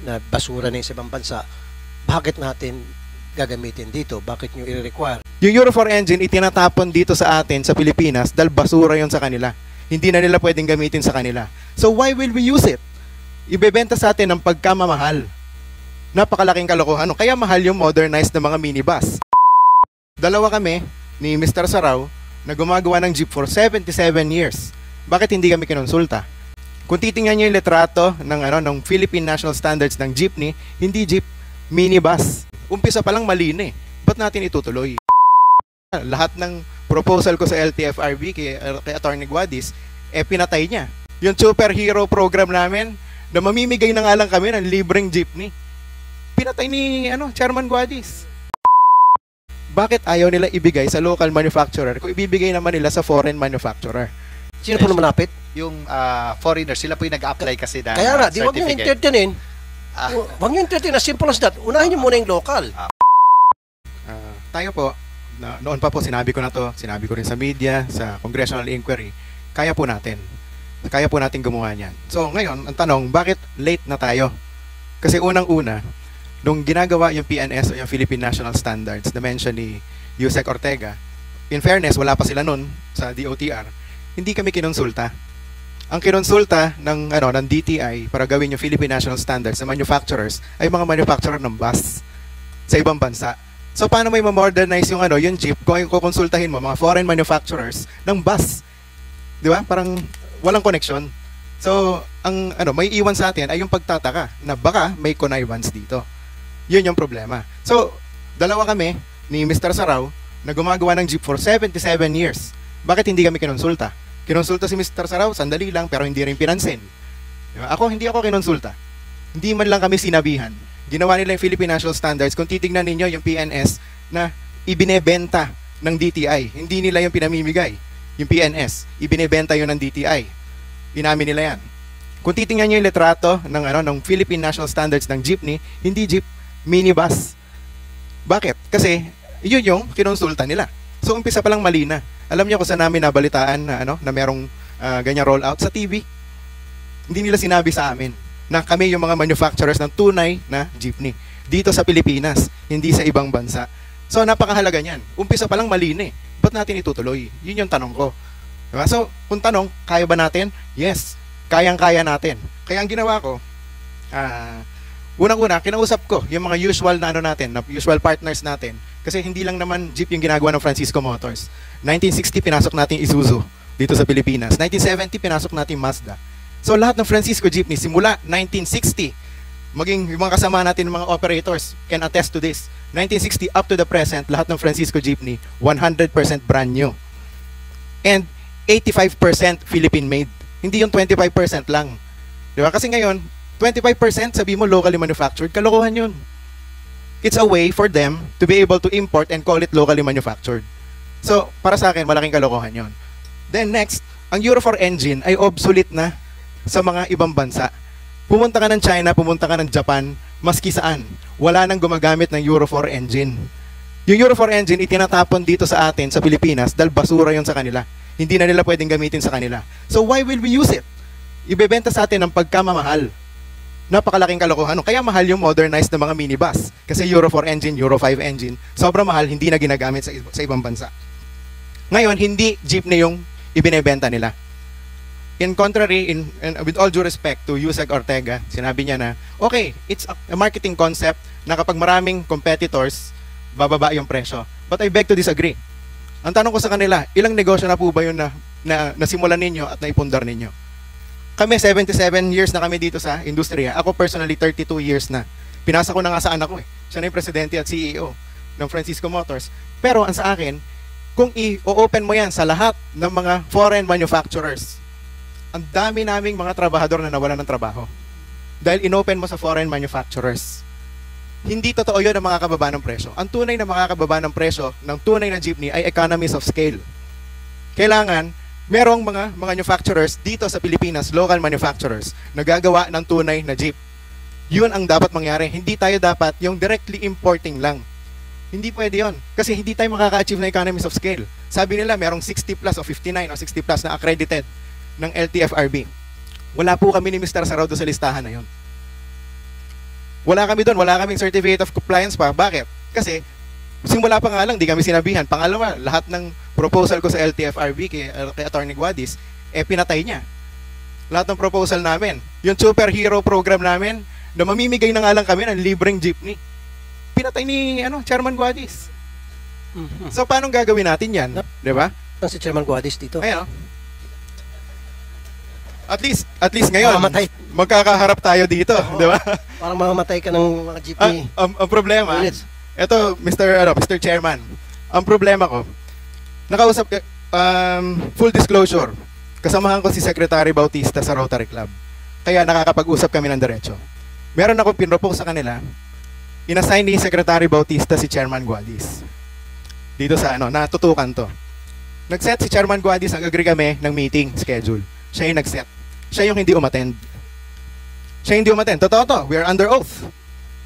na basura na yung sa ibang bansa, bakit natin gagamitin dito? Bakit nyo i-require? Yung Euro 4 engine, itinatapon dito sa atin, sa Pilipinas, dahil basura yon sa kanila. Hindi na nila pwedeng gamitin sa kanila. So why will we use it? Ibebenta sa atin ng pagkamamahal. Napakalaking kalokohan. Kaya mahal yung modernized na mga minibus. Dalawa kami ni Mr. Saraw na gumagawa ng jeep for 77 years. Bakit hindi kami kinonsulta? Kung titingnan niyo yung litrato ng Philippine National Standards ng jeepney, hindi jeep, minibus. Umpisa pa lang mali na eh. Ba't natin itutuloy? Lahat ng proposal ko sa LTFRB kay Attorney Guadis, pinatay niya. Yung superhero program namin, na mamimigay na nga lang kami ng libreng jeepney, pinatay ni Chairman Guadis. Bakit ayaw nila ibigay sa local manufacturer kung ibibigay naman nila sa foreign manufacturer? Sino po naman malapit? Yung foreigners, sila po yung nag-apply kasi ng Kaya nga, di wag nyo certificate. entertainin. Wag nyo entertain, as simple as that. Unahin nyo muna yung local. Tayo po, noon pa po sinabi ko na to, sinabi ko rin sa media, sa congressional inquiry, kaya po natin. Kaya po natin gumawa niyan. So ngayon, ang tanong, bakit late na tayo? Kasi unang-una, nung ginagawa yung PNS o yung Philippine National Standards na mention ni Yusek Ortega, in fairness, wala pa sila nun sa DOTR, hindi kami kinonsulta. Ang kinonsulta ng DTI para gawin yung Philippine National Standards sa manufacturers ay mga manufacturer ng bus sa ibang bansa. So paano may ma-modernize yung jeep kung kukonsultahin mo mga foreign manufacturers ng bus? Di ba? Parang walang connection. So ang may iwan sa atin ay yung pagtataka na baka may connivance dito. Yun yung problema. So dalawa kami ni Mr. Saraw na gumagawa ng jeep for 77 years. Bakit hindi kami kinonsulta? Kinonsulta si Mr. Saraw, sandali lang, pero hindi rin pinansin. Diba? Hindi ako kinonsulta. Hindi man lang kami sinabihan. Ginawa nila yung Philippine National Standards. Kung titignan ninyo yung PNS na ibinebenta ng DTI, hindi nila yung pinamimigay. Yung PNS, ibinebenta yun ng DTI. Inamin nila yan. Kung titignan nyo yung litrato ng Philippine National Standards ng jeepney, hindi jeep, minibus. Bakit? Kasi yun yung kinonsulta nila. So umpisa pa lang mali na. Alam niyo kung saan namin nabalitaan na merong ganyan rollout sa TV? Hindi nila sinabi sa amin na kami yung mga manufacturers ng tunay na jeepney dito sa Pilipinas, hindi sa ibang bansa. So napakahalaga niyan. Umpisa pa lang mali na eh. Ba't natin itutuloy? Yun yung tanong ko. Diba? So kung tanong, kaya ba natin? Yes, kayang-kaya natin. Kaya ang ginawa ko, unang-una, kinausap ko yung mga usual usual partners natin. Kasi hindi lang naman jeep yung ginagawa ng Francisco Motors. 1960, pinasok natin Isuzu dito sa Pilipinas. 1970, pinasok natin Mazda. So lahat ng Francisco jeepney, simula 1960, maging yung mga kasama natin ng mga operators can attest to this. 1960 up to the present, lahat ng Francisco jeepney, 100% brand new. And 85% Philippine made. Hindi yung 25% lang. Di ba? Kasi ngayon, 25% sabi mo locally manufactured, kalokohan yun. It's a way for them to be able to import and call it locally manufactured. So, para sa akin, malaking kalokohan yon. Then next, ang Euro 4 engine ay obsolete na sa mga ibang bansa. Pumunta ka ng China, pumunta ka ng Japan, maski saan, wala nang gumagamit ng Euro 4 engine. Yung Euro 4 engine, itinatapon dito sa atin, sa Pilipinas, dahil basura yon sa kanila. Hindi na nila pwedeng gamitin sa kanila. So why will we use it? Ibebenta sa atin ng pagkamamahal. Napakalaking kalokohan. Kaya mahal yung modernized na mga minibus. Kasi Euro 4 engine, Euro 5 engine, sobrang mahal, hindi na ginagamit sa ibang bansa. Ngayon, hindi jeepney yung ibinebenta nila. In contrary, with all due respect to Yusek Ortega, sinabi niya na, okay, it's a marketing concept na kapag maraming competitors, bababa yung presyo. But I beg to disagree. Ang tanong ko sa kanila, ilang negosyo na po ba yun na nasimulan ninyo at naipundar ninyo? Kami, 77 years na kami dito sa industriya. Ako personally, 32 years na. Pinasa ko na nga sa anak ko eh. Siya na yung presidente at CEO ng Francisco Motors. Pero ang sa akin, kung i-open mo yan sa lahat ng mga foreign manufacturers, ang dami naming mga trabahador na nawalan ng trabaho. Dahil inopen mo sa foreign manufacturers. Hindi totoo yun ang makakababa ng presyo. Ang tunay na makakababa ng presyo ng tunay na jeepney ay economies of scale. Kailangan merong mga manufacturers dito sa Pilipinas, local manufacturers, na gagawa ng tunay na jeep. Yun ang dapat mangyari. Hindi tayo dapat yung directly importing lang. Hindi pwede yun. Kasi hindi tayo makaka-achieve na economies of scale. Sabi nila merong 60 plus o 59 o 60 plus na accredited ng LTFRB. Wala po kami ni Mr. Saraw sa listahan na yun. Wala kami doon, wala kaming certificate of compliance pa. Bakit? Kasi simula pa nga lang, di kami sinabihan. Pangalawa, lahat ng proposal ko sa LTFRB kay Attorney Guadis, pinatay niya. Lahat ng proposal namin. Yung superhero program namin, na mamimigay na nga lang kami ng libreng jeepney. Pinatay ni Chairman Guadis. So, paano gagawin natin yan? Di ba? Si Chairman Guadis dito. Ayan. At least ngayon, Mamamatay. magkakaharap tayo dito. Di ba? Parang mamamatay ka ng mga jeepney. Ang problema, Units. ito, Mr. Chairman, ang problema ko, nakausap, full disclosure, kasamahan ko si Secretary Bautista sa Rotary Club. Kaya nakakapag-usap kami ng diretso. Meron akong pinropose sa kanila, inassign ni Secretary Bautista si Chairman Guadis. Dito sa natutukan to. Nag-set si Chairman Guadis, nag-agree kami ng meeting schedule. Siya yung nag-set. Siya yung hindi umattend. Siya hindi umattend. Totoo to. We are under oath.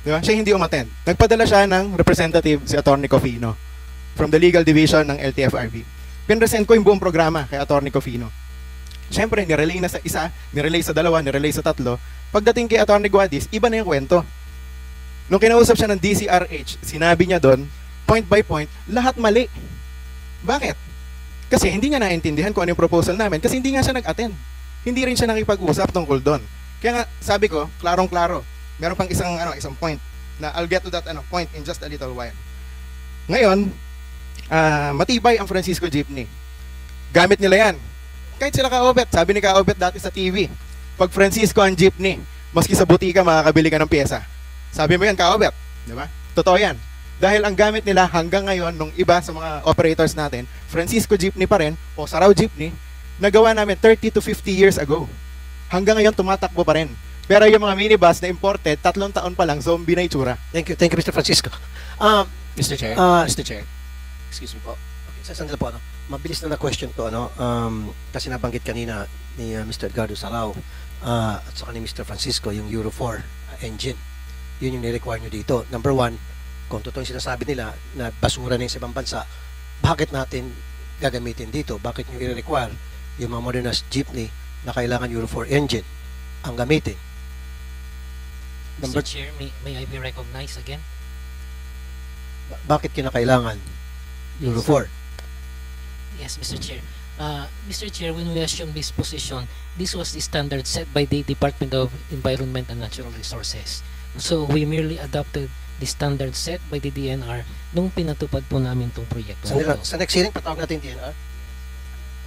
Diba? Siya hindi umattend. Nagpadala siya ng representative si Attorney Cofino from the legal division ng LTFRB. Pinresent ko yung buong programa kay Attorney Cofino. Siyempre, nirelay na sa isa, nirelay sa dalawa, nirelay sa tatlo. Pagdating kay Attorney Guadis, iba na yung kwento. Nung kinausap siya ng DCRH, sinabi niya doon, point by point, lahat mali. Bakit? Kasi hindi niya naintindihan kung ano yung proposal namin kasi hindi nga siya nag-attend. Hindi rin siya nakipag-usap tungkol doon. Kaya nga, sabi ko, klarong-klaro. Meron pang isang point na I'll get to that point in just a little while. Ngayon, matibay ang Francisco Jeepney. Gamit nila yan. Kahit sila Kaobet, sabi ni Kaobet dati sa TV, pag Francisco ang jeepney, maski sa butika makakabili ka ng pyesa. Sabi mo yan, Kaobet. Di ba? Totoo yan. Dahil ang gamit nila hanggang ngayon, nung iba sa mga operators natin, Francisco Jeepney pa rin, o Saraw Jeepney, nagawa namin 30 to 50 years ago. Hanggang ngayon, tumatakbo pa rin. Pero yung mga minibus na imported, 3 taon pa lang, zombie na itsura. Thank you, Mr. Francisco. Mr. Chair, Ah, Mr. Chair, excuse me po. Okay, sandali po, mabilis na question to, kasi nabanggit kanina ni Mr. Edgardo Sarao at saka ni Mr. Francisco, yung Euro 4 engine. Yun yung ni-require nyo dito. Number one, kung totoo yung sinasabi nila na basura na yung sa ibang bansa, bakit natin gagamitin dito? Bakit nyo i-require yung mga modernized jeepney na kailangan Euro 4 engine ang gamitin? Mr. Chair, may I be recognized again? Bakit kinakailangan Euro 4? Yes, Mr. Chair. Mr. Chair, when we assumed this position, this was the standard set by the Department of Environment and Natural Resources. So we merely adopted the standard set by the DNR nung pinatupad po namin itong proyekto. Sa next hearing, patawag natin yung DNR?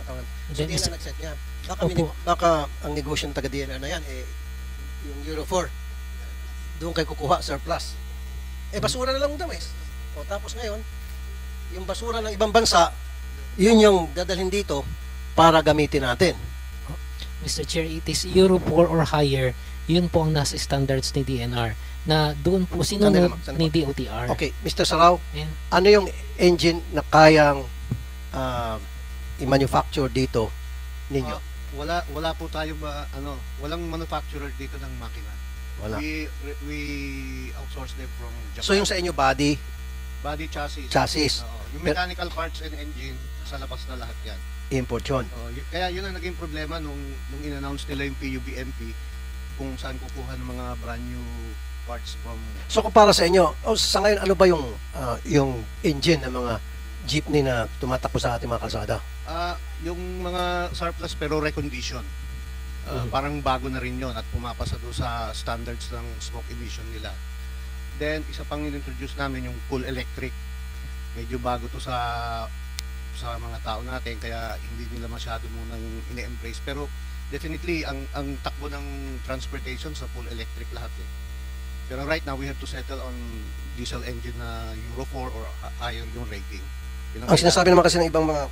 Patawag natin. So, Then, DNR na nag-set niya. Opo. Baka ang negosyo ng taga-DNR na yan, yung Euro 4, doon kayo kukuha, surplus. Basura na lang daw O tapos ngayon, yung basura ng ibang bansa, yun yung dadalhin dito para gamitin natin. Mr. Chair, it is Euro 4 or higher, yun po ang nasa standards ni DNR na doon po sinunod ni DOTR. Okay, Mr. Sarao, And, ano yung engine na kayang i-manufacture dito ninyo? Wala po tayo walang manufacturer dito ng makina. Wala. We outsource them from Japan. So yung sa inyo body chassis, Oo. Yung mechanical parts and engine sa labas na lahat 'yan. import yun. Kaya yun ang naging problema nung in-announce nila yung PUBMP kung saan kukuha ng mga brand new parts from. So kung para sa inyo, sa ngayon ano ba yung engine ng mga jeepney na tumatakbo sa ating mga kalsada? Yung mga surplus pero recondition. Parang bago na rin yon at pumapasa doon sa standards ng smoke emission nila. Then isa pang in-introduce namin yung full electric. Medyo bago to sa mga tao natin kaya hindi nila masyado munang ine-embrace, pero definitely ang takbo ng transportation sa full electric lahat Pero right now we have to settle on diesel engine na Euro 4 or higher yung rating. Ang sinasabi naman kasi ng ibang mga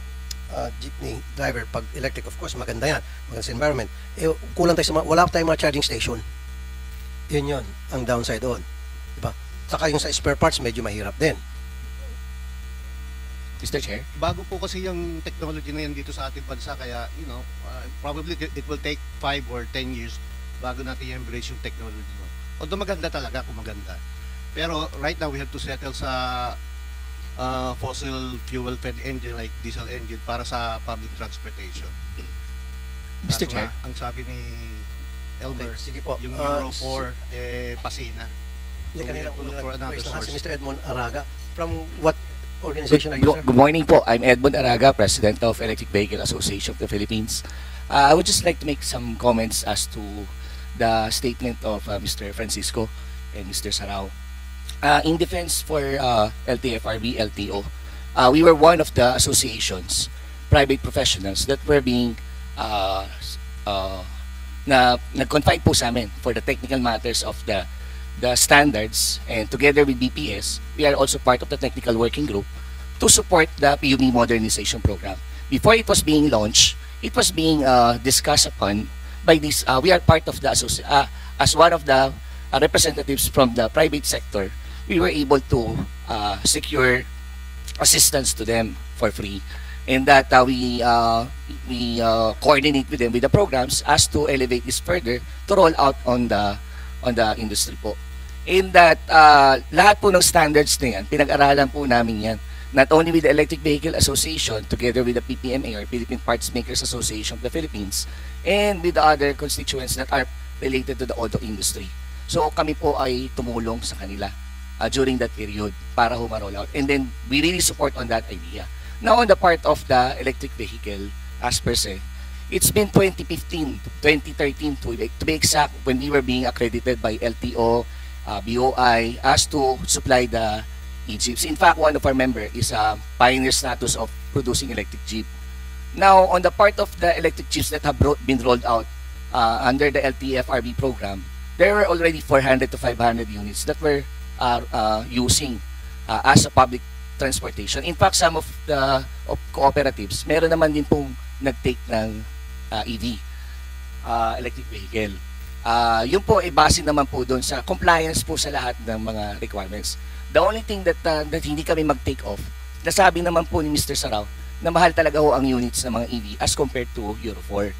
jeepney driver, pag electric of course maganda yan, maganda sa environment, kulang tayo sa wala tayong mga charging station. Yun ang downside doon, diba? Saka yung sa spare parts medyo mahirap din. Mr. Chair? Bago po kasi yung technology na yan dito sa ating bansa, kaya probably it will take 5 or 10 years bago natin i-embrace yung technology mo. Although maganda talaga kung maganda. Pero right now we have to settle sa fossil fuel fed engine like diesel engine para sa public transportation. Mr. Kaso Chair? nga, ang sabi ni Elmer, Okay, sige po. yung Euro 4 pasina. Hindi, kanina we look for another raise na si source. Mr. Edmond Araga. From what organization are you, sir? Good morning po. I'm Edmund Araga, President of Electric Vehicle Association of the Philippines. I would just like to make some comments as to the statement of Mr. Francisco and Mr. Sarao. In defense for LTFRB, LTO, we were one of the associations, private professionals that were being nag-confide po sa amin for the technical matters of the standards, and together with BPS, we are also part of the technical working group to support the PUB modernization program. Before it was being launched, it was being discussed upon by this. We are part of the as one of the representatives from the private sector. We were able to secure assistance to them for free, and that we coordinate with them with the programs as to elevate this further to roll out on the industry po. In that lahat po ng standards na yan, pinag-aralan po namin yan. Not only with the Electric Vehicle Association, together with the PPMA or Philippine Parts Makers Association of the Philippines, and with the other constituents that are related to the auto industry. So kami po ay tumulong sa kanila during that period para humaroll out. And then we really support on that idea. Now on the part of the electric vehicle, as per se, it's been 2015, 2013 to be exact, when we were being accredited by LTO, BOI, as to supply the e-jeeps. In fact, one of our members is a pioneer status of producing electric jeep. Now, on the part of the electric jeeps that have been rolled out under the LTFRB program, there were already 400 to 500 units that were using as a public transportation. In fact, some of the cooperatives, meron naman din pong nag-take ng EV, electric vehicle. Yun po ay base naman po doon sa compliance po sa lahat ng mga requirements. The only thing that hindi kami mag-take off, nasabi naman po ni Mr. Sarao na mahal talaga ho ang units ng mga EV as compared to Euro 4.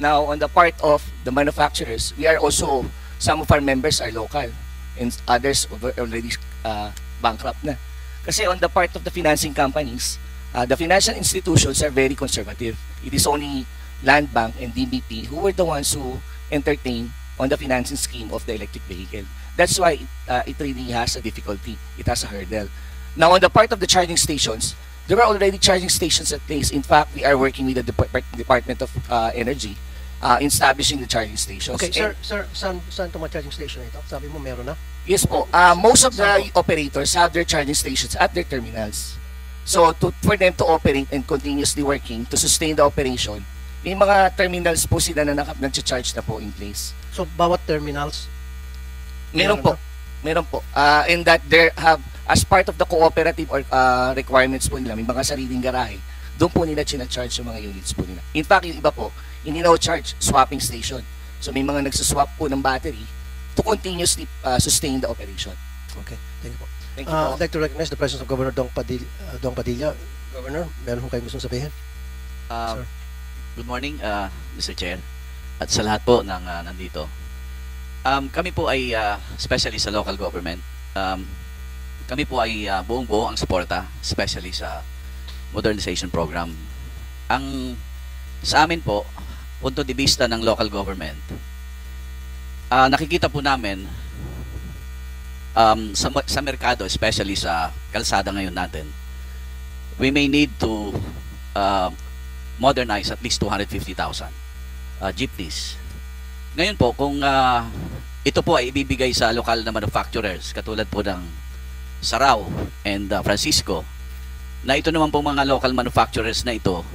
Now, on the part of the manufacturers, we are also, some of our members are local and others already bankrupt na. Kasi on the part of the financing companies, the financial institutions are very conservative. It is only Land Bank and DBP who were the ones who entertained on the financing scheme of the electric vehicle. That's why it really has a difficulty. It has a hurdle. Now, on the part of the charging stations, there are already charging stations at place. In fact, we are working with the Department of Energy in establishing the charging stations. Okay, sir, saan itong mga charging station ito? Sabi mo meron na? Yes po. Most of the operators have their charging stations at their terminals. So, for them to operate and continuously working to sustain the operation, may mga terminals po sila na nag-charge na po in place. So, bawat terminals? Meron po. Meron po. And that there have, as part of the cooperative or requirements po nila, may mga sariling garahe, doon po nila charge yung mga units po nila. In fact, yung iba po, hindi na charge, swapping station. So, may mga nagsaswap po ng battery to continuously sustain the operation. Okay, thank you po. Thank you po. I'd like to recognize the presence of Governor Dong Padilla. Governor, meron kong kayong gustong sabihin? Sir. Good morning, Mr. Chair, at sa lahat po ng nandito. Kami po ay, especially sa local government, kami po ay buong-buo ang suporta, especially sa modernization program. Sa amin po, punto de vista ng local government, nakikita po namin sa merkado, especially sa kalsada ngayon natin, we may need to modernize at least 250,000 jeepneys. Ngayon po, kung ito po ay ibibigay sa lokal na manufacturers, katulad po ng Sarao and Francisco, na ito naman po mga local manufacturers na ito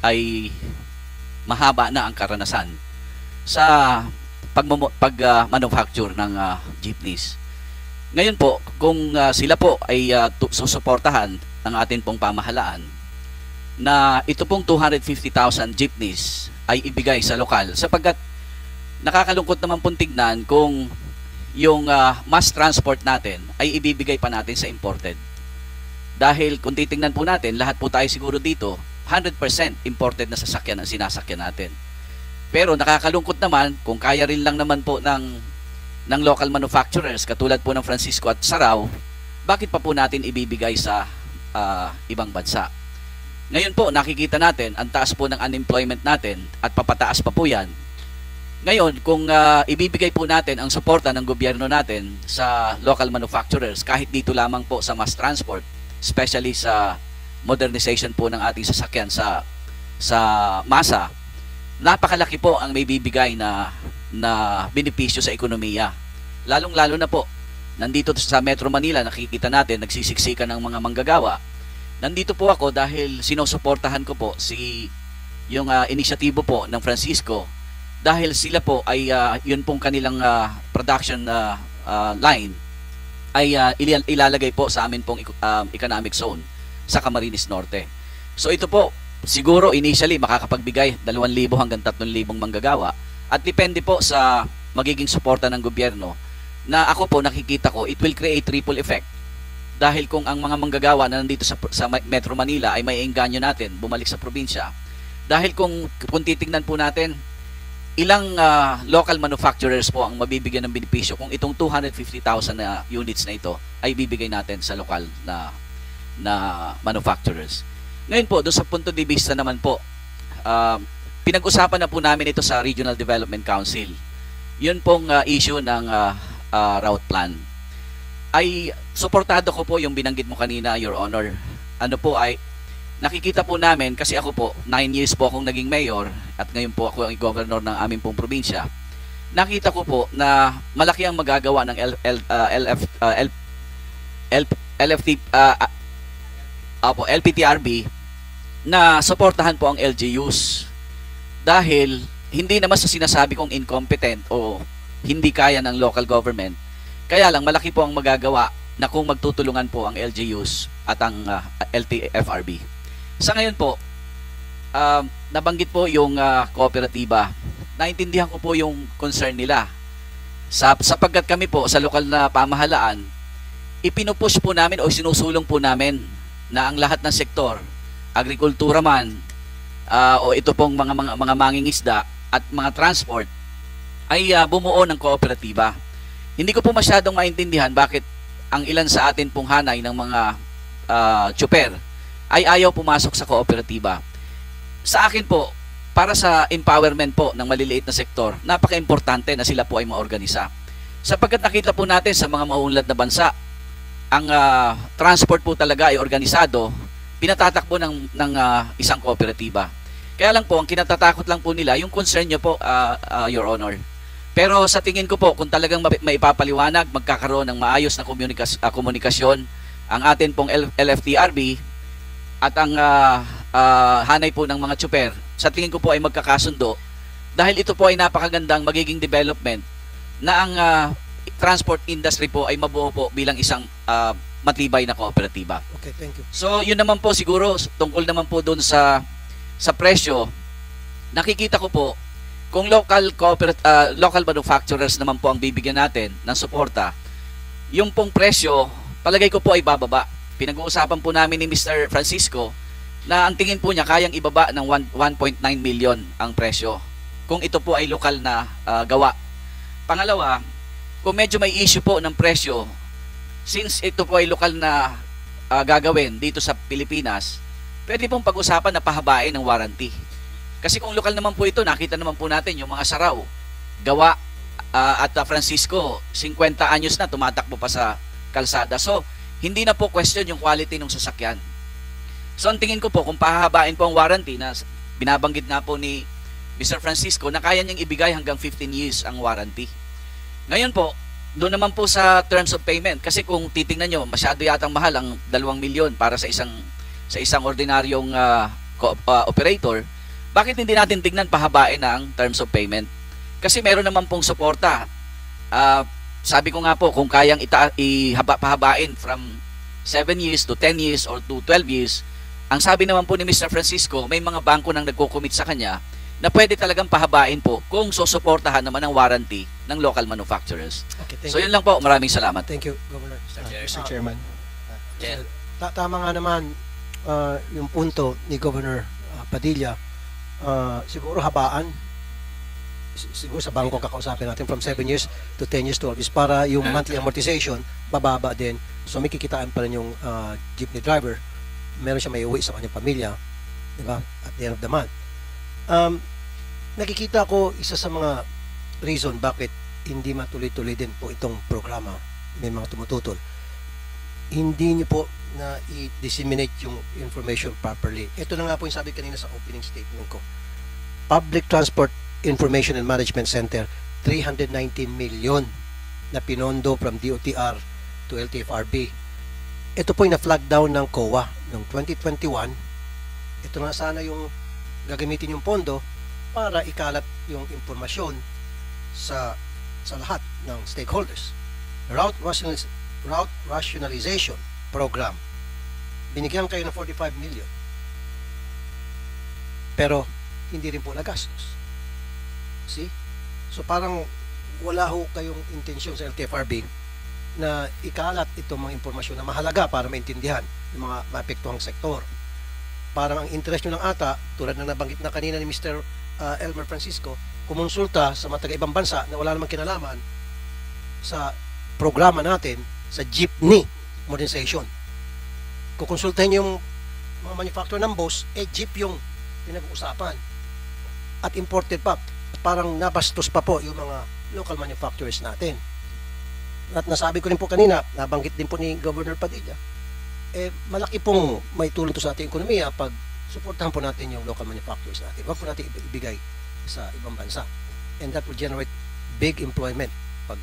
ay mahaba na ang karanasan sa pag-manufacture ng jeepneys. Ngayon po, kung sila po ay susuportahan ng atin pong pamahalaan, na ito pong 250,000 jeepneys ay ibigay sa lokal, sapagkat nakakalungkot naman pong tignan kung yung mass transport natin ay ibibigay pa natin sa imported. Dahil kung titingnan po natin, lahat po tayo siguro dito 100% imported na sasakyan ang sinasakyan natin. Pero nakakalungkot naman kung kaya rin lang naman po ng local manufacturers katulad po ng Francisco at Sarao, bakit pa po natin ibibigay sa ibang bansa? Ngayon po, nakikita natin, ang taas po ng unemployment natin at papataas pa po yan. Ngayon, kung ibibigay po natin ang suporta ng gobyerno natin sa local manufacturers, kahit dito lamang po sa mass transport, especially sa modernization po ng ating sasakyan sa masa, napakalaki po ang may bibigay na benepisyo sa ekonomiya. Lalong-lalo na po, nandito sa Metro Manila, nakikita natin, nagsisiksikan ng mga manggagawa. Nandito po ako dahil sinusuportahan ko po yung inisyatibo po ng Francisco, dahil sila po ay yun pong kanilang production line ay ilalagay po sa amin pong economic zone sa Camarines Norte. So ito po, siguro initially makakapagbigay 2,000 hanggang 3,000 manggagawa, at depende po sa magiging suporta ng gobyerno, na ako po nakikita ko it will create triple effect. Dahil kung ang mga manggagawa na nandito sa Metro Manila ay may engganyo natin bumalik sa probinsya, dahil kung titingnan po natin, ilang local manufacturers po ang mabibigyan ng benepisyo kung itong 250,000 na units na ito ay bibigay natin sa lokal na manufacturers. Ngayon po, doon sa punto de vista naman po, pinag-usapan na po namin ito sa Regional Development Council. Yun pong issue ng route plan. Ay suportado ko po yung binanggit mo kanina, Your Honor. Ano po ay nakikita po namin, kasi ako po 9 years po akong naging mayor at ngayon po ako ang governor ng aming pong probinsya. Nakita ko po na malaki ang magagawa ng LPTRB na suportahan po ang LGUs, dahil hindi naman sa sinasabi kong incompetent o hindi kaya ng local government. Kaya lang malaki po ang magagawa na kung magtutulungan po ang LGUs at ang LTFRB. Sa ngayon po, nabanggit po yung kooperatiba. Naintindihan ko po yung concern nila. Sapagkat kami po sa lokal na pamahalaan, ipinupush po namin o sinusulong po namin na ang lahat ng sektor, agrikultura man, o ito pong mga mangingisda at mga transport, ay bumuo ng kooperatiba. Hindi ko po masyadong maintindihan bakit ang ilan sa atin pong hanay ng mga tsuper ay ayaw pumasok sa kooperatiba. Sa akin po, para sa empowerment po ng maliliit na sektor, napaka-importante na sila po ay maorganisa. Sapagkat nakita po natin sa mga mauunlad na bansa, ang transport po talaga ay organisado, pinatatakbo ng isang kooperatiba. Kaya lang po, ang kinatatakot lang po nila, yung concern nyo po, Your Honor. Pero sa tingin ko po, kung talagang maipapaliwanag, magkakaroon ng maayos na komunikasyon ang atin pong LFTRB at ang hanay po ng mga tsuper, sa tingin ko po ay magkakasundo, dahil ito po ay napakagandang magiging development na ang transport industry po ay mabuo po bilang isang matibay na kooperatiba. Okay, thank you. So yun naman po siguro, tungkol naman po doon sa presyo, nakikita ko po, kung local manufacturers naman po ang bibigyan natin ng suporta, yung pong presyo, palagay ko po ay bababa. Pinag-uusapan po namin ni Mr. Francisco na ang tingin po niya kayang ibaba ng 1.9 million ang presyo kung ito po ay lokal na gawa. Pangalawa, kung medyo may issue po ng presyo, since ito po ay lokal na gagawin dito sa Pilipinas, pwede pong pag-usapan na pahabain ng warranty. Kasi kung lokal naman po ito, nakita naman po natin yung mga saraw, gawa at Francisco, 50 anyos na, tumatakbo pa sa kalsada. So, hindi na po question yung quality ng sasakyan. So, ang tingin ko po, kung pahahabain po ang warranty, na binabanggit nga po ni Mr. Francisco, na kaya niyang ibigay hanggang 15 years ang warranty. Ngayon po, doon naman po sa terms of payment, kasi kung titingnan nyo, masyado yatang mahal ang 2 milyon para sa isang ordinaryong operator. Bakit hindi natin tignan pahabain ang terms of payment? Kasi meron naman pong suporta. Sabi ko nga po, kung kayang pahabain from 7 years to 10 years or to 12 years, ang sabi naman po ni Mr. Francisco, may mga bangko nang nagko-commit sa kanya na pwede talagang pahabain po kung susuportahan naman ang warranty ng local manufacturers. Okay, So yun lang po, maraming salamat. Thank you, Governor. Mr. Chairman. Tama nga naman yung punto ni Governor Padilla. Siguro habaan, siguro sa bangko kakausapin natin from 7 years to 10 years to 12 years para yung monthly amortization bababa din, so may kikitaan pa rin yung jeepney driver, meron siya may uwi sa kanyang pamilya, di ba, at the end of the month. Nakikita ko isa sa mga reason bakit hindi matuloy-tuloy din po itong programa, may mga tumututol. Hindi niyo po na i-disseminate yung information properly. Ito na nga po yung sabi kanina sa opening statement ko. Public Transport Information and Management Center, 319 million na pinondo from DOTR to LTFRB. Ito po yung na-flag down ng COA noong 2021. Ito na sana yung gagamitin yung pondo para ikalat yung impormasyon sa lahat ng stakeholders. Route Rationalization Program. Binigyan kayo ng 45 million. Pero hindi rin po nagastos. See? So parang wala ho kayong intensyon sa LTFRB na ikalat itong mga impormasyon na mahalaga para maintindihan ng mga maapektuhang sektor. Parang ang interest nyo lang ata, tulad na nabanggit na kanina ni Mr. Elmer Francisco, kumonsulta sa mga taga-ibang bansa na wala namang kinalaman sa programa natin sa jeepney modernization. Kukonsultahin yung mga manufacturer ng bus, jeep yung pinag-uusapan. At imported pa, parang nabastos pa po yung mga local manufacturers natin. At nasabi ko rin po kanina, nabanggit din po ni Governor Padilla, malaki pong may tulong to sa ating ekonomiya pag suportahan po natin yung local manufacturers natin. Huwag po natin ibigay sa ibang bansa. And that will generate big employment pag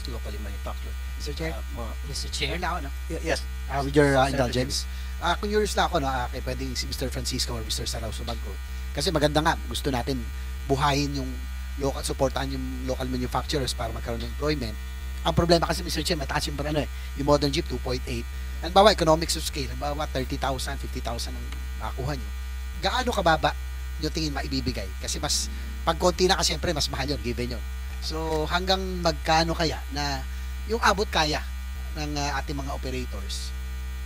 locally manufactured. Mr. Chair? Mr. Chair? Na ako, no? Yes. With your Senator indulgence. Curious na ako, no? Kay pwedeng si Mr. Francisco or Mr. Sarao sumagot. Kasi maganda nga, gusto natin buhayin yung local, supportahan yung local manufacturers para magkaroon ng employment. Ang problema kasi, Mr. Chair, mataas yung yung modern jeep, 2.8. Halimbawa, economics of scale, halimbawa, 30,000, 50,000 ang makakuha nyo. Gaano kababa yung tingin maibibigay? Kasi mas, pag konti na kasi, siyempre, mas mahal yun, given yun. So, hanggang magkano kaya na yung abot kaya ng ating mga operators?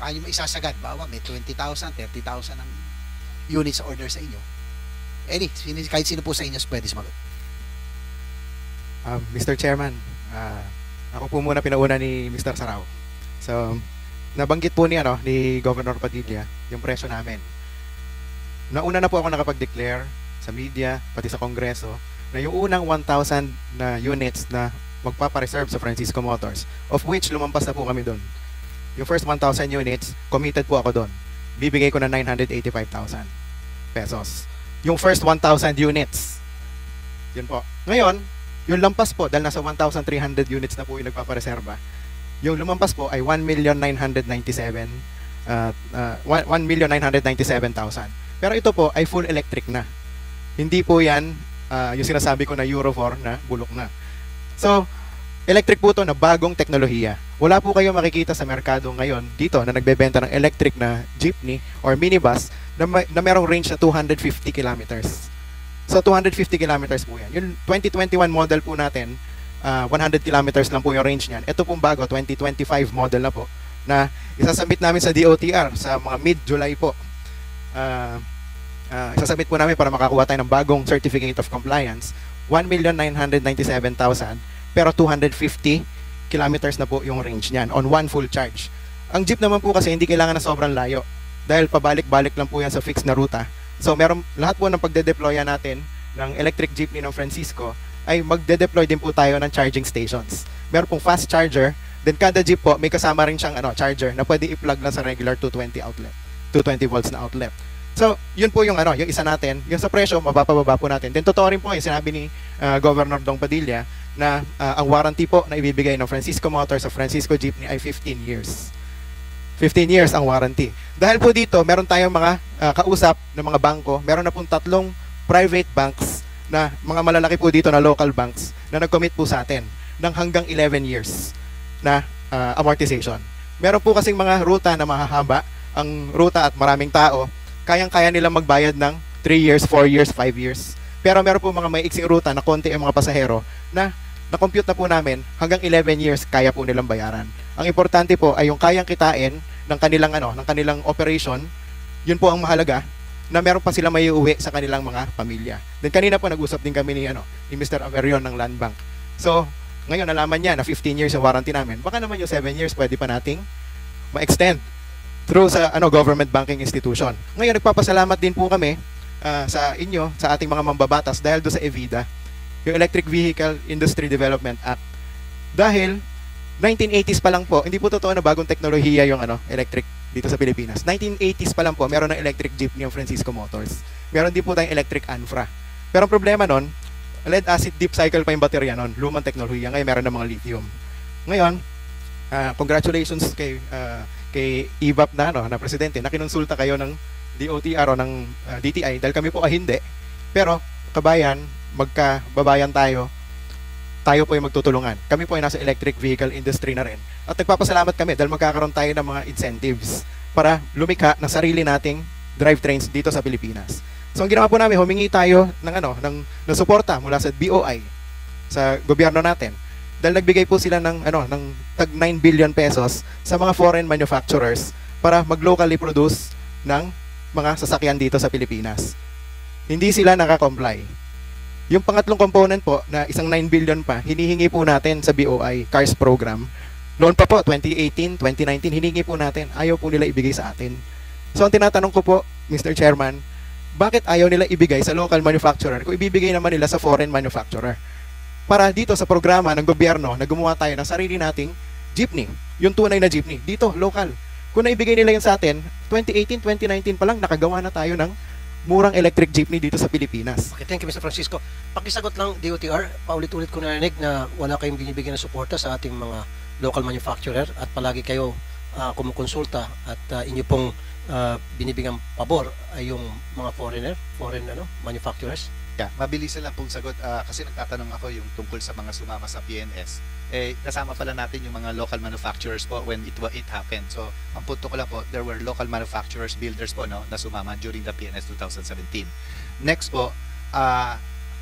Paano mo isasagad? Bawa, may 20,000, 30,000 ang units order sa inyo. Kahit sino po sa inyo pwede sumagot. Mr. Chairman, ako po muna pinauna ni Mr. Sarao. So, nabanggit po ni Governor Padilla yung presyo namin. Nauna na po ako nakapag-declare sa media, pati sa Kongreso, na yung unang 1,000 na units na magpapareserve sa Francisco Motors, of which lumampas na po kami doon. Yung first 1,000 units, committed po ako doon. Bibigay ko na 985,000 pesos. Yung first 1,000 units. Yun po. Ngayon, yung lampas po, dahil nasa 1,300 units na po yung nagpapareserba, yung lumampas po ay 1,997,000. Pero ito po ay full electric na. Hindi po yan yung sinasabi ko na Euro 4 na bulok na. So, electric po to na bagong teknolohiya. Wala po kayo makikita sa merkado ngayon dito na nagbebenta ng electric na jeepney or minibus na merong range na 250 kilometers. So, 250 kilometers po yan. Yung 2021 model po natin, 100 kilometers lang po yung range niyan. Ito pong bago, 2025 model na po, na isasubmit namin sa DOTR sa mga mid-July po. Isasubmit po namin para makakuha tayo ng bagong Certificate of Compliance. 1,997,000 pero 250 kilometers na po yung range niyan on one full charge. Ang jeep naman po kasi hindi kailangan na sobrang layo dahil pabalik-balik lang po yan sa fixed na ruta. So meron lahat po ng pagde-deployan natin ng electric jeepney ng Francisco ay magde-deploy din po tayo ng charging stations. Meron pong fast charger, then kada jeep po may kasama rin siyang charger na pwede i-plug lang sa regular 220 outlet, 220 volts na outlet. So, yun po yung yung isa natin, yung sa presyo mababa po natin. Then totoo rin po yung sinabi ni Governor Dong Padilla na ang warranty po na ibibigay ng Francisco Motors sa Francisco Jeepney ay 15 years. 15 years ang warranty. Dahil po dito, meron tayong mga kausap ng mga bangko, meron na pong 3 private banks na mga malalaki po dito na local banks na nag-commit po sa atin ng hanggang 11 years na amortization. Meron po kasing mga ruta na mahahaba ang ruta at maraming tao, kayang-kaya nilang magbayad ng 3 years, 4 years, 5 years. Pero meron po mga may iksing ruta na konti ang mga pasahero na na-compute na po namin hanggang 11 years kaya po nilang bayaran. Ang importante po ay yung kayang kitain ng kanilang ng kanilang operation. Yun po ang mahalaga na meron pa sila may uuwi sa kanilang mga pamilya. Then kanina po nag-usap din kami ni Mr. Averion ng Land Bank. So, ngayon nalaman niya na 15 years yung warranty namin. Baka naman yung 7 years pwede pa nating ma-extend through sa government banking institution. Ngayon nagpapasalamat din po kami sa inyo, sa ating mga mambabatas dahil do sa Evida. yung Electric Vehicle Industry Development Act. Dahil 1980s pa lang po, hindi po totoo na bagong teknolohiya yung electric dito sa Pilipinas. 1980s pa lang po, meron ng electric jeepney yung Francisco Motors. Meron din po tayong electric Anfra. Pero ang problema nun, lead acid deep cycle pa yung baterya nun, lumang teknolohiya. Ngayon meron ng mga lithium. Ngayon, congratulations kay IVAP na presidente, na kinonsulta kayo ng DOTR o ng DTI dahil kami po hindi. Pero kabayan, magkababayan tayo po yung magtutulungan. Kami po ay nasa electric vehicle industry na rin. At nagpapasalamat kami dahil magkakaroon tayo ng mga incentives para lumikha ng sarili nating drivetrains dito sa Pilipinas. So ang ginawa po namin, humingi tayo ng suporta mula sa BOI, sa gobyerno natin. Dahil nagbigay po sila ng tag 9 billion pesos sa mga foreign manufacturers para mag-locally produce ng mga sasakyan dito sa Pilipinas. Hindi sila naka-comply. Yung pangatlong component po na isang 9 billion pa, hinihingi po natin sa BOI CARS program. Noon pa po, 2018, 2019, hinihingi po natin. Ayaw po nila ibigay sa atin. So ang tinatanong ko po, Mr. Chairman, bakit ayaw nila ibigay sa local manufacturer kung ibibigay naman nila sa foreign manufacturer? Para dito sa programa ng gobyerno na gumawa tayo ng sarili nating jeepney, yung tunay na jeepney, dito, local. Kung naibigay nila yun sa atin, 2018, 2019 pa lang, nakagawa na tayo ng murang electric jeepney dito sa Pilipinas. Okay, thank you, Mr. Francisco. Pakisagot lang, DOTR, paulit-ulit ko narinig na wala kayong binibigyan ng suporta sa ating mga local manufacturer at palagi kayo kumukonsulta at inyo pong binibigyan pabor ay yung mga foreign manufacturers. Yeah, mabilis lang pong sagot kasi nagtatanong ako yung tungkol sa mga sumama sa PNS. Nasama pala natin yung mga local manufacturers po when it happened. So, ang punto ko lang po, there were local manufacturers, builders po na sumama during the PNS 2017. Next po,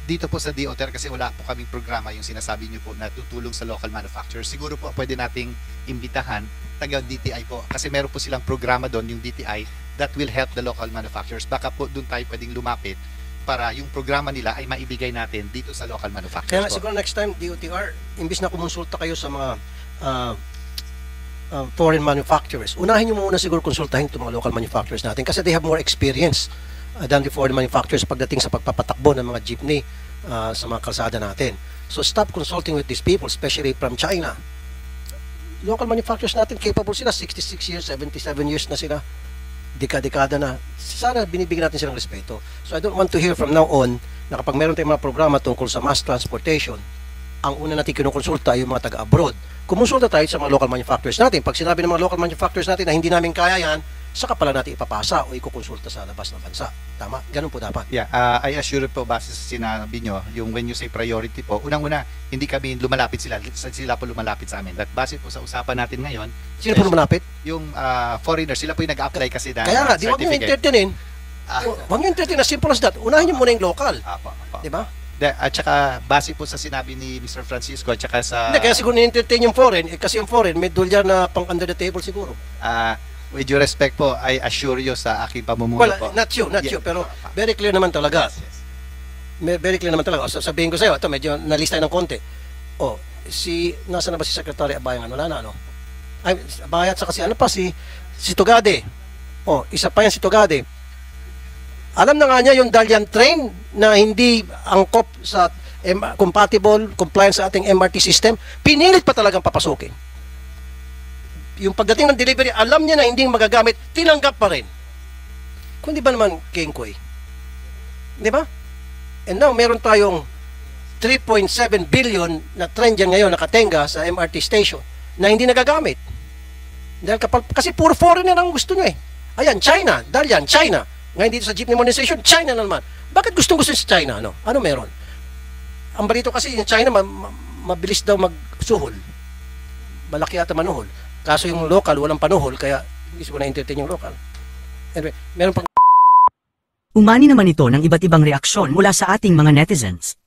dito po sa DOTR kasi wala po kaming programa yung sinasabi niyo po na tutulong sa local manufacturers. Siguro po pwede nating imbitahan taga DTI po kasi meron po silang programa doon yung DTI that will help the local manufacturers. Baka po doon tayo pwedeng lumapit para yung programa nila ay maibigay natin dito sa local manufacturers. Kaya siguro next time, DOTR, imbis na kumonsulta kayo sa mga foreign manufacturers, unahin nyo muna siguro konsultahin itong mga local manufacturers natin kasi they have more experience than the foreign manufacturers pagdating sa pagpapatakbo ng mga jeepney sa mga kalsada natin. So stop consulting with these people, especially from China. Local manufacturers natin, capable sila, 66 years, 77 years na sila. Dekada na, sana binibigyan natin silang respeto. So I don't want to hear from now on na kapag meron tayong mga programa tungkol sa mass transportation, ang una natin kinukonsulta ay yung mga taga-abroad. Kumonsulta tayo sa mga local manufacturers natin. Pag sinabi ng mga local manufacturers natin na hindi namin kaya yan, saka pala natin ipapasa o ikukonsulta sa labas ng bansa. Tama? Ganun po dapat. Yeah, I assure po base sa sinabi nyo, yung when you say priority po, unang-una, hindi kami lumalapit sila po lumalapit sa amin. At base po sa usapan natin ngayon, Sino po lumalapit? yung foreigners, sila po yung nag-apply kasi na Kaya nga, di wag nyo entertainin. Wag nyo entertain, as simple as that. Unahin nyo muna yung local. Di ba? At saka, base po sa sinabi ni Mr. Francisco, at saka sa... Hindi, kaya siguro ni-entertain yung foreign, kasi yung foreign, may dolyar na pang under the table siguro. With due respect po, I assure you sa aking pamumuno Well, po. not you, pero very clear naman talaga. Very clear naman talaga. O, sabihin ko sa'yo, ito, medyo nalista ng konti. O, nasa na ba si Secretary Abayan? Wala na, ano? Ay, Abayan, saka si Tugade. O, isa pa yan si Tugade. Alam na nga niya yung Dalian train na hindi angkop sa compatible, compliance sa ating MRT system, pinilit pa talagang papasukin. Yung pagdating ng delivery, alam niya na hindi magagamit, tinanggap pa rin. Kung di ba naman, Kengkoy? Di ba? And now, meron tayong 3.7 billion na trend dyan ngayon, nakatenga sa MRT station, na hindi nagagamit. Dahil kasi puro foreigner ang gusto nyo eh. Ayan, China, Dalian, China. Ngayon dito sa jeepney modernization, China na naman. Bakit gustong-gusto sa China? Ano meron? Ang balito kasi, yung China, mabilis daw magsuhol. Malaki ata manuhol. Kaso yung local, walang panuhol, kaya hindi ko na-entertain yung local. Anyway, meron pang... Umani naman ito ng iba't ibang reaksyon mula sa ating mga netizens.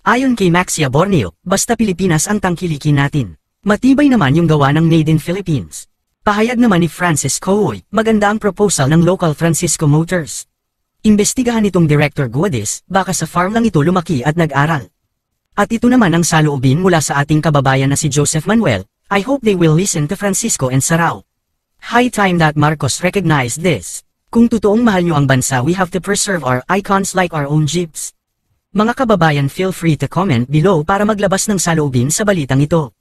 Ayon kay Maxia Borneo, basta Pilipinas ang tangkilikin natin. Matibay naman yung gawa ng Made in Philippines. Pahayag naman ni Francis Coy, maganda ang proposal ng local Francisco Motors. Imbestigahan itong Director Guades, baka sa farm lang ito lumaki at nag-aral. At ito naman ang saloobin mula sa ating kababayan na si Joseph Manuel. I hope they will listen to Francisco and Sarao. High time that Marcos recognized this. Kung totoong mahal nyo ang bansa, we have to preserve our icons like our own jeeps. Mga kababayan, feel free to comment below para maglabas ng saloobin sa balitang ito.